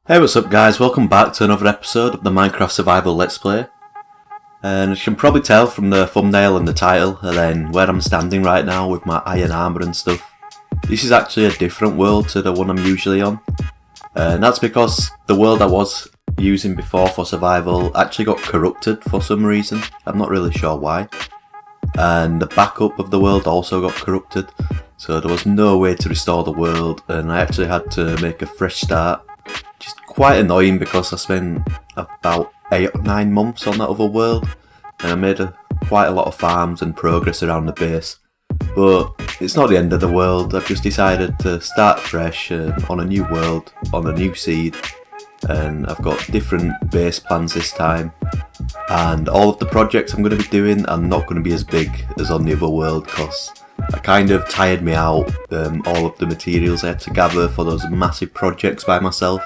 Hey, what's up guys, welcome back to another episode of the Minecraft Survival Let's Play. And as you can probably tell from the thumbnail and the title, and then where I'm standing right now with my iron armour and stuff, this is actually a different world to the one I'm usually on. And that's because the world I was using before for survival actually got corrupted for some reason. I'm not really sure why. And the backup of the world also got corrupted, so there was no way to restore the world, and I actually had to make a fresh start. Just quite annoying because I spent about 8 or 9 months on that other world, and I made quite a lot of farms and progress around the base. But it's not the end of the world. I've just decided to start fresh on a new world, on a new seed, and I've got different base plans this time. And all of the projects I'm going to be doing are not going to be as big as on the other world because I kind of tired me out, all of the materials I had to gather for those massive projects by myself.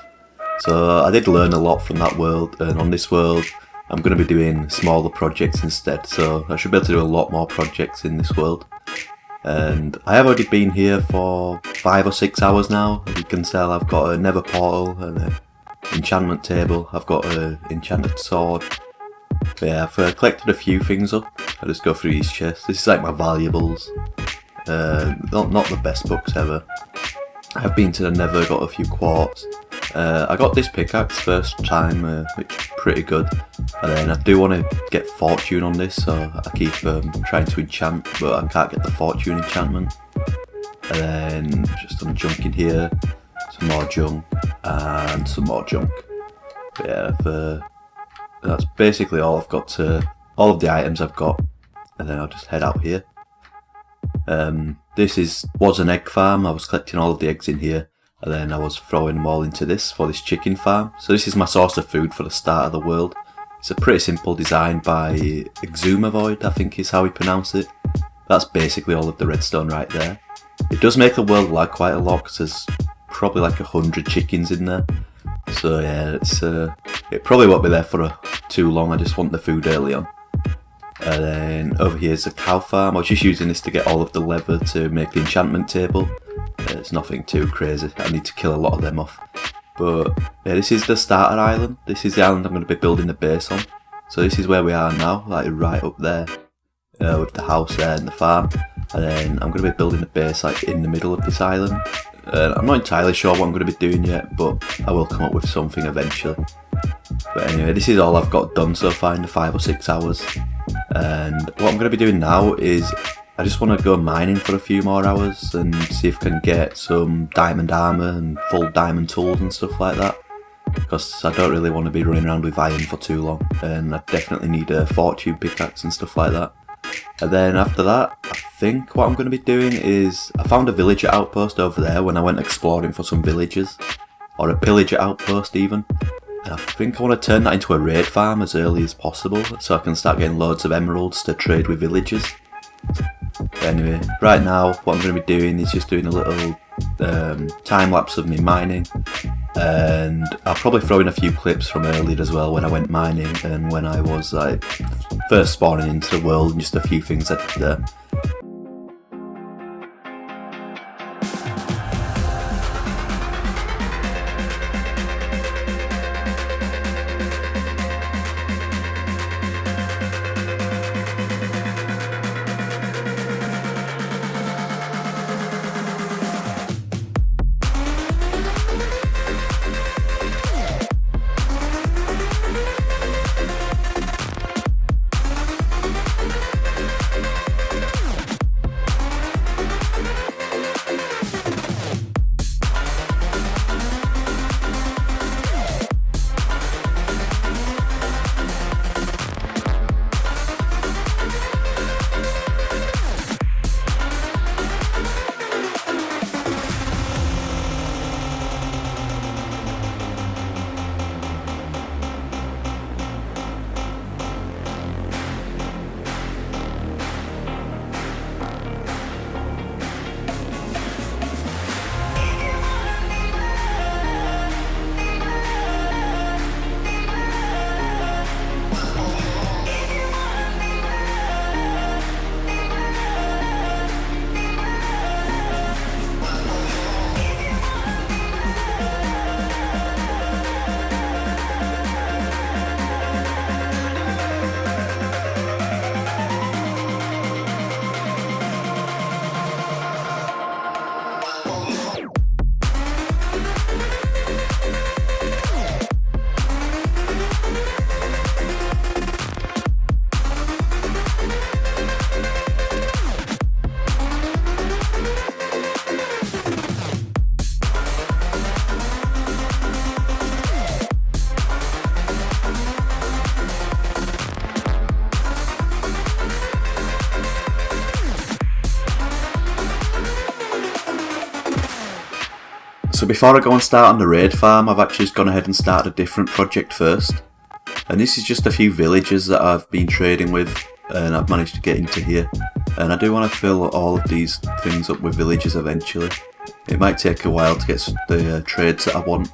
So I did learn a lot from that world, and on this world I'm going to be doing smaller projects instead, so I should be able to do a lot more projects in this world. And I have already been here for 5 or 6 hours now. As you can tell, I've got a nether portal and an enchantment table, I've got an enchanted sword. But yeah, I've collected a few things up. I'll just go through these chests. This is like my valuables. Not the best books ever. I've been to the nether, got a few quartz. I got this pickaxe first time, which is pretty good. And then I do want to get fortune on this, so I keep trying to enchant, but I can't get the fortune enchantment. And then just some junk in here, some more junk, and some more junk. But yeah, that's basically all I've got all of the items I've got. And then I'll just head out here. This was an egg farm. I was collecting all of the eggs in here, and then I was throwing them all into this for this chicken farm. So this is my source of food for the start of the world. It's a pretty simple design by Exumavoid, I think is how we pronounce it. That's basically all of the redstone right there. It does make the world lag quite a lot because there's probably like 100 chickens in there. So yeah, it probably won't be there for too long. I just want the food early on. And then over here is a cow farm. I was just using this to get all of the leather to make the enchantment table. It's nothing too crazy. I need to kill a lot of them off. But yeah, this is the starter island. This is the island I'm going to be building the base on. So this is where we are now, like right up there, with the house there and the farm. And then I'm going to be building the base like in the middle of this island. I'm not entirely sure what I'm going to be doing yet, but I will come up with something eventually. But anyway, this is all I've got done so far in the 5 or 6 hours. And what I'm going to be doing now is I just want to go mining for a few more hours and see if I can get some diamond armour and full diamond tools and stuff like that. Because I don't really want to be running around with iron for too long, and I definitely need a fortune pickaxe and stuff like that. And then after that, I think what I'm going to be doing is, I found a villager outpost over there when I went exploring for some villagers, or a pillager outpost even. And I think I want to turn that into a raid farm as early as possible, so I can start getting loads of emeralds to trade with villagers. But anyway, right now what I'm going to be doing is just doing a little time lapse of me mining, and I'll probably throw in a few clips from earlier as well when I went mining and when I was like first spawning into the world, and just a few things I did there. So before I go and start on the raid farm, I've actually gone ahead and started a different project first. And this is just a few villages that I've been trading with and I've managed to get into here. And I do want to fill all of these things up with villages eventually. It might take a while to get the trades that I want,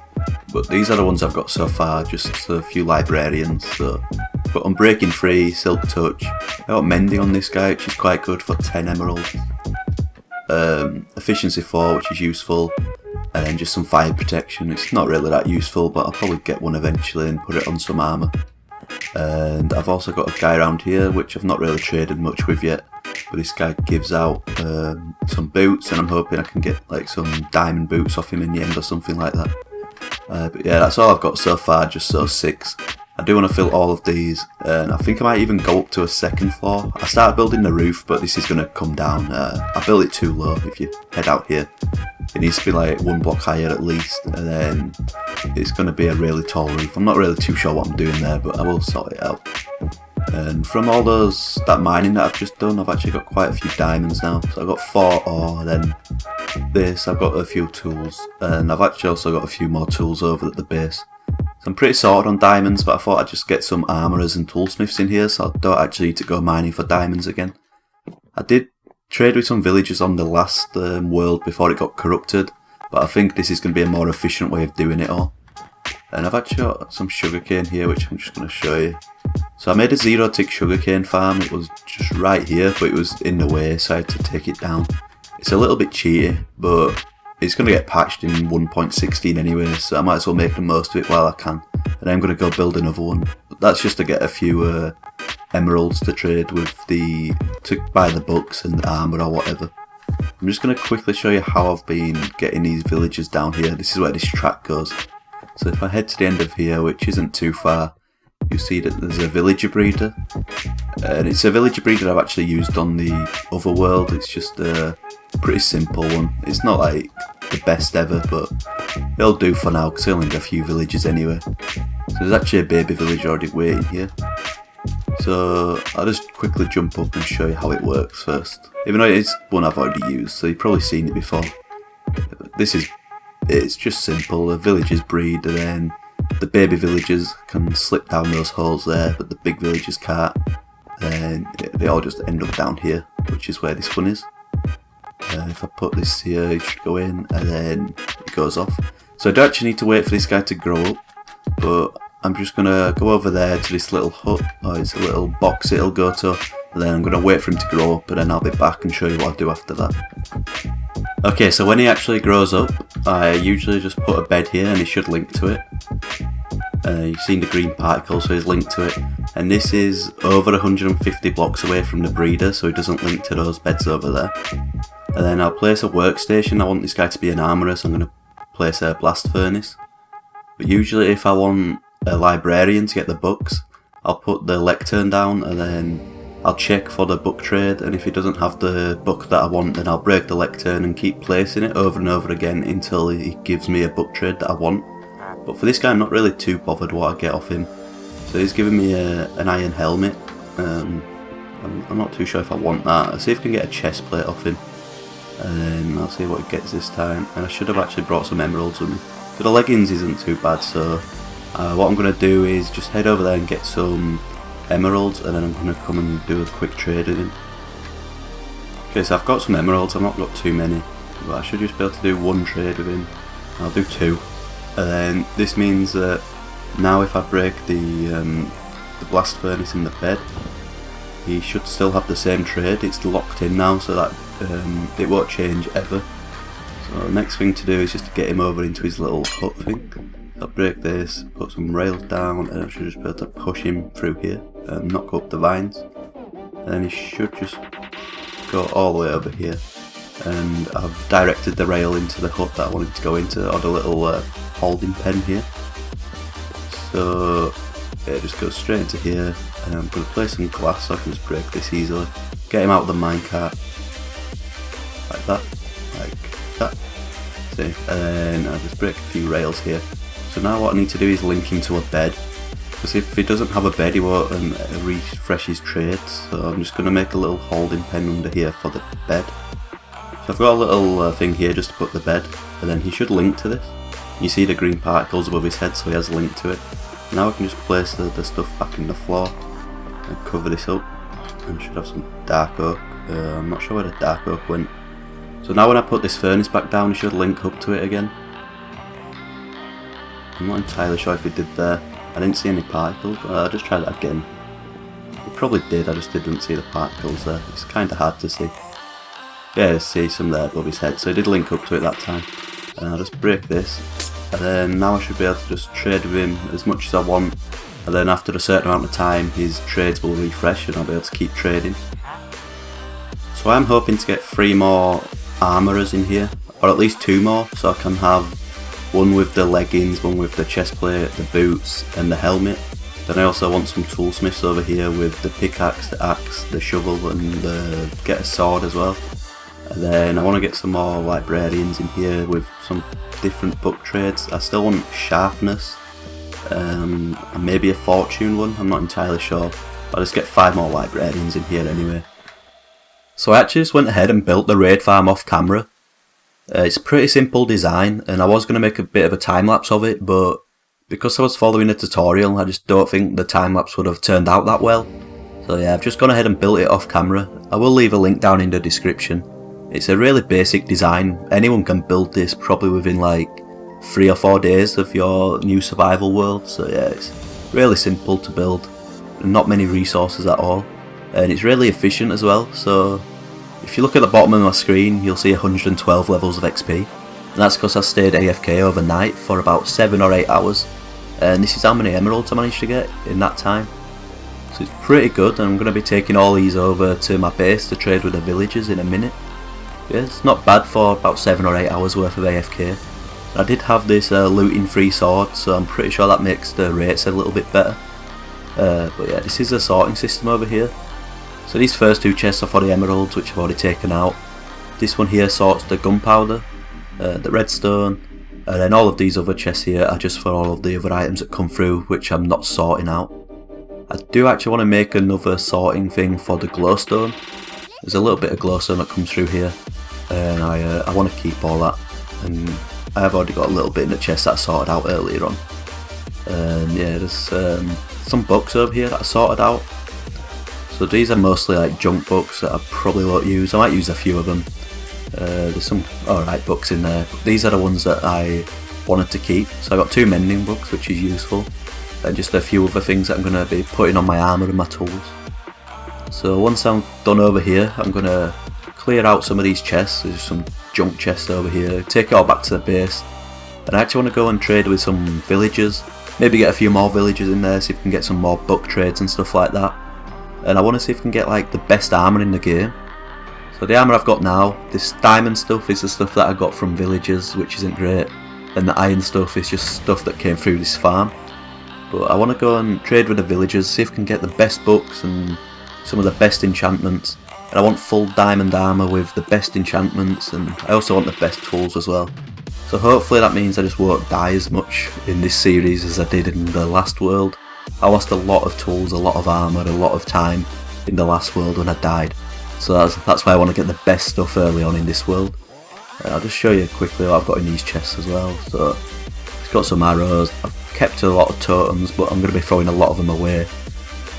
but these are the ones I've got so far, just a few librarians. So I've got Unbreaking Free, Silk Touch, I've got Mending on this guy, which is quite good for 10 emeralds. Efficiency 4, which is useful, and then just some fire protection. It's not really that useful, but I'll probably get one eventually and put it on some armour. And I've also got a guy around here which I've not really traded much with yet, but this guy gives out some boots, and I'm hoping I can get like some diamond boots off him in the end or something like that. But yeah, that's all I've got so far, just those 6. I do want to fill all of these, and I think I might even go up to a 2nd floor. I started building the roof, but this is going to come down. I built it too low. If you head out here, it needs to be like 1 block higher at least, and then it's going to be a really tall roof. I'm not really too sure what I'm doing there, but I will sort it out. And from all that mining that I've just done, I've actually got quite a few diamonds now. So I've got 4 ore, then this, I've got a few tools, and I've actually also got a few more tools over at the base. So I'm pretty sorted on diamonds, but I thought I'd just get some armourers and toolsmiths in here, so I don't actually need to go mining for diamonds again. I did trade with some villagers on the last world before it got corrupted, but I think this is going to be a more efficient way of doing it all. And I've actually got some sugarcane here, which I'm just going to show you. So I made a 0-tick sugarcane farm. It was just right here, but it was in the way, so I had to take it down. It's a little bit cheaty, but it's going to get patched in 1.16 anyway, so I might as well make the most of it while I can. And I'm going to go build another one. But that's just to get a few emeralds to trade with to buy the books and the armour or whatever. I'm just going to quickly show you how I've been getting these villagers down here. This is where this track goes. So if I head to the end of here, which isn't too far, you'll see that there's a villager breeder. And it's a villager breeder I've actually used on the other world. It's just a pretty simple one. It's not like the best ever, but it'll do for now because I only need a few villagers anyway. So there's actually a baby village already waiting here. So I'll just quickly jump up and show you how it works first. Even though it is one I've already used, so you've probably seen it before. It's just simple. The villagers breed, and then the baby villagers can slip down those holes there, but the big villagers can't. And they all just end up down here, which is where this one is. If I put this here, it should go in, and then it goes off. So I don't actually need to wait for this guy to grow up, but I'm just going to go over there to this little hut, or it's a little box it'll go to, and then I'm going to wait for him to grow up, and then I'll be back and show you what I do after that. Okay, so when he actually grows up, I usually just put a bed here, and he should link to it. You've seen the green particle, so he's linked to it, and this is over 150 blocks away from the breeder, so he doesn't link to those beds over there. And then I'll place a workstation. I want this guy to be an armourer, so I'm going to place a blast furnace. But usually if I want a librarian to get the books, I'll put the lectern down, and then I'll check for the book trade, and if he doesn't have the book that I want, then I'll break the lectern and keep placing it over and over again until he gives me a book trade that I want. But for this guy, I'm not really too bothered what I get off him. So he's giving me an iron helmet. I'm not too sure if I want that. I'll see if I can get a chest plate off him, and then I'll see what he gets this time. And I should have actually brought some emeralds with me. So the leggings isn't too bad, so what I'm going to do is just head over there and get some emeralds, and then I'm going to come and do a quick trade with him. Okay, so I've got some emeralds. I've not got too many, but I should just be able to do one trade with him. I'll do 2. And then this means that now if I break the blast furnace in the bed, he should still have the same trade. It's locked in now, so that it won't change ever. So the next thing to do is just to get him over into his little hut thing. I'll break this, put some rails down, and I should just be able to push him through here and knock up the vines. And then he should just go all the way over here. And I've directed the rail into the hut that I wanted to go into, or the little holding pen here. So it just goes straight into here, and I'm going to place some glass so I can just break this easily. Get him out of the minecart, like that, see, and then I'll just break a few rails here. So now what I need to do is link him to a bed, because if he doesn't have a bed he won't refresh his trades. So I'm just going to make a little holding pen under here for the bed. So I've got a little thing here just to put the bed, and then he should link to this. You see the green particles above his head, so he has a link to it. Now I can just place the stuff back in the floor and cover this up, and should have some dark oak. I'm not sure where the dark oak went. So now when I put this furnace back down, it should link up to it again. I'm not entirely sure if it did there. I didn't see any particles, but I'll just try that again. It probably did, I just didn't see the particles there. It's kind of hard to see. Yeah, I see some there above his head, so it did link up to it that time. And I'll just break this, and then now I should be able to just trade with him as much as I want, and then after a certain amount of time his trades will refresh and I'll be able to keep trading. So I'm hoping to get 3 more armourers in here, or at least 2 more, so I can have one with the leggings, one with the chest plate, the boots and the helmet. Then I also want some toolsmiths over here with the pickaxe, the axe, the shovel and get a sword as well. And then I want to get some more librarians in here with some different book trades. I still want sharpness, and maybe a fortune one, I'm not entirely sure. I'll just get 5 more librarians in here anyway. So I actually just went ahead and built the raid farm off camera. It's a pretty simple design, and I was going to make a bit of a time lapse of it, but because I was following a tutorial, I just don't think the time lapse would have turned out that well. So yeah, I've just gone ahead and built it off camera. I will leave a link down in the description. It's a really basic design. Anyone can build this probably within like 3 or 4 days of your new survival world. So yeah, it's really simple to build. Not many resources at all. And it's really efficient as well. So if you look at the bottom of my screen, you'll see 112 levels of XP. And that's because I stayed AFK overnight for about 7 or 8 hours. And this is how many emeralds I managed to get in that time. So it's pretty good, and I'm going to be taking all these over to my base to trade with the villagers in a minute. Yeah, it's not bad for about 7 or 8 hours worth of AFK. I did have this looting free sword, so I'm pretty sure that makes the rates a little bit better. But yeah, this is a sorting system over here. So these first 2 chests are for the emeralds, which I've already taken out. This one here sorts the gunpowder, the redstone, and then all of these other chests here are just for all of the other items that come through, which I'm not sorting out. I do actually want to make another sorting thing for the glowstone. There's a little bit of glowstone that comes through here, and I want to keep all that. And I have already got a little bit in the chest that I sorted out earlier on. And yeah, there's some books over here that I sorted out. So these are mostly like junk books that I probably won't use. I might use a few of them. There's some alright books in there, but these are the ones that I wanted to keep. So I got 2 mending books, which is useful, and just a few other things that I'm going to be putting on my armour and my tools. So once I'm done over here, I'm going to clear out some of these chests. There's some junk chests over here, take it all back to the base, and I actually want to go and trade with some villagers, maybe get a few more villagers in there, see if we can get some more book trades and stuff like that. And I want to see if we can get like the best armour in the game. So the armour I've got now, this diamond stuff is the stuff that I got from villagers, which isn't great, and the iron stuff is just stuff that came through this farm. But I want to go and trade with the villagers, see if we can get the best books and some of the best enchantments. And I want full diamond armour with the best enchantments, and I also want the best tools as well. So hopefully that means I just won't die as much in this series as I did in the last world. I lost a lot of tools, a lot of armour, a lot of time in the last world when I died. So that's why I want to get the best stuff early on in this world. I'll just show you quickly what I've got in these chests as well. So it's got some arrows, I've kept a lot of totems, but I'm going to be throwing a lot of them away.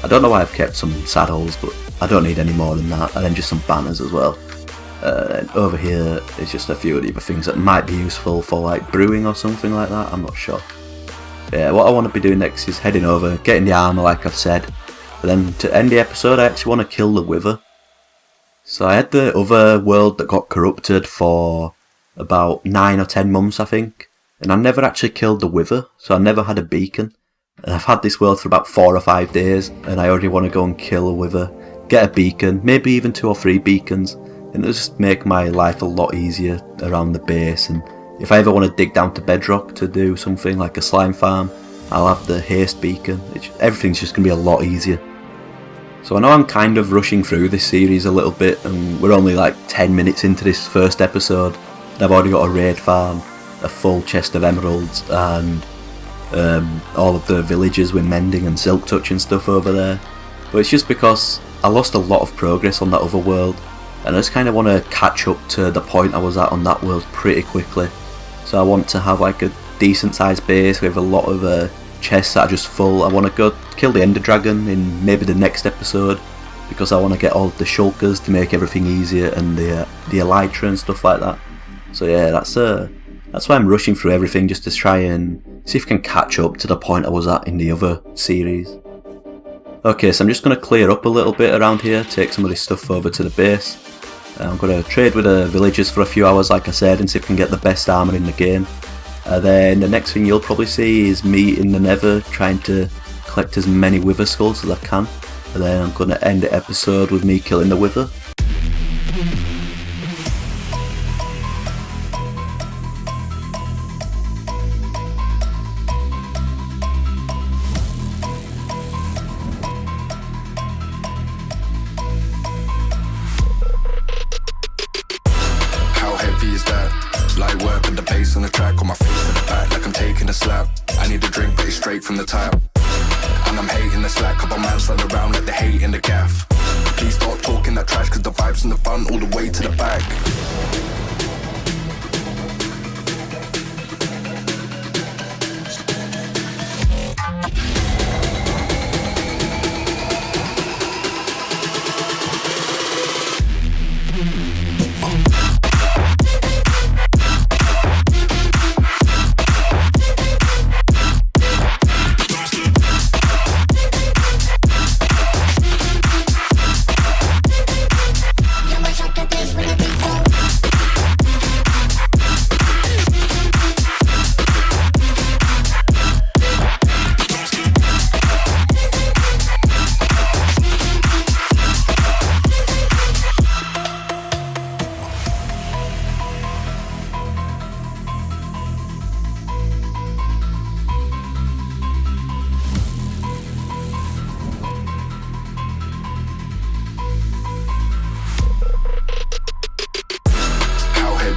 I don't know why I've kept some saddles, but I don't need any more than that, and then just some banners as well. And over here is just a few of the other things that might be useful for like brewing or something like that, I'm not sure. Yeah, what I want to be doing next is heading over, getting the armour like I've said, but then to end the episode I actually want to kill the Wither. So I had the other world that got corrupted for about 9 or 10 months I think, and I never actually killed the Wither, so I never had a beacon. And I've had this world for about 4 or 5 days, and I already want to go and kill a Wither, get a beacon, maybe even 2 or 3 beacons, and it'll just make my life a lot easier around the base. And if I ever want to dig down to Bedrock to do something like a slime farm, I'll have the haste beacon. Everything's just going to be a lot easier. So I know I'm kind of rushing through this series a little bit, and we're only like 10 minutes into this first episode, and I've already got a raid farm, a full chest of emeralds, and all of the villagers with mending and silk touch and stuff over there. But it's just because I lost a lot of progress on that other world, and I just kind of want to catch up to the point I was at on that world pretty quickly. So I want to have like a decent sized base with a lot of chests that are just full. I want to go kill the Ender Dragon in maybe the next episode, because I want to get all the shulkers to make everything easier, and the elytra and stuff like that. So yeah, that's why I'm rushing through everything, just to try and see if I can catch up to the point I was at in the other series. Okay, so I'm just going to clear up a little bit around here, take some of this stuff over to the base. I'm going to trade with the villagers for a few hours, like I said, and see if I can get the best armour in the game. Then the next thing you'll probably see is me in the Nether trying to collect as many Wither skulls as I can. And then I'm going to end the episode with me killing the Wither. Light work with the bass on the track, on my face to the back like I'm taking a slap. I need a drink but it's straight from the tap, and I'm hating the slack. Couple man run around like they hate in the gaff. Please stop talking that trash, cause the vibes in the front all the way to the back.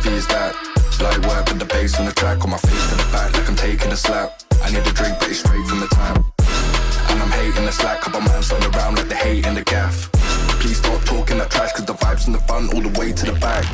Is that light work with the bass on the track, on my face to the back like I'm taking a slap. I need a drink but it's straight from the tap, and I'm hating the slack. Couple man run around like they hate in the gaff. Please stop talking that trash, cause the vibes in the front all the way to the back.